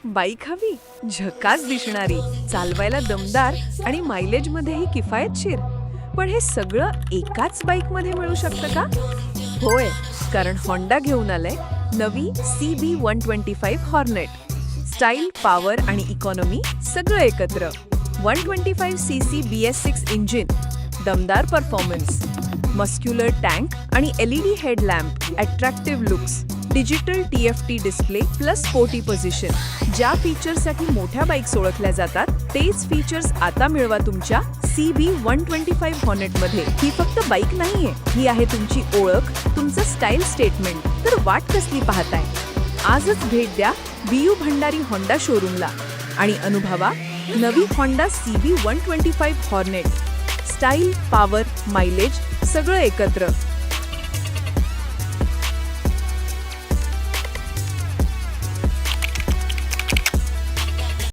Bike हवी? झकास दिसणारी, चालवायला दमदार आणि मायलेजमध्येही किफायतशीर. पण हे सगळं एकाच बाईकमध्ये मिळू शकतं का? होय, कारण होंडा घेऊन आलंय नवी CB125 हॉर्नेट. स्टाईल, पॉवर आणि इकॉनॉमी सगळं एकत्र. 125cc BS6 इंजिन, दमदार परफॉर्मन्स, मस्क्युलर टँक आणि LED headlamp, attractive looks, digital TFT display plus sporty position. ज्या फीचर्ससाठी मोठ्या बाईक्स ओळखल्या जातात तेच फीचर्स आता मिळवा तुमच्या CB125 हॉर्नेटमध्ये. ही फक्त बाईक नाहीये, ही आहे तुमची ओळख, तुमचं स्टाईल स्टेटमेंट. तर वाट कसली पाहताय? आजच भेट द्या BU भंडारी होंडा शोरूमला आणि अनुभवा नवी Honda CB125 hornet. Style, power, mileage सगळं एकत्र.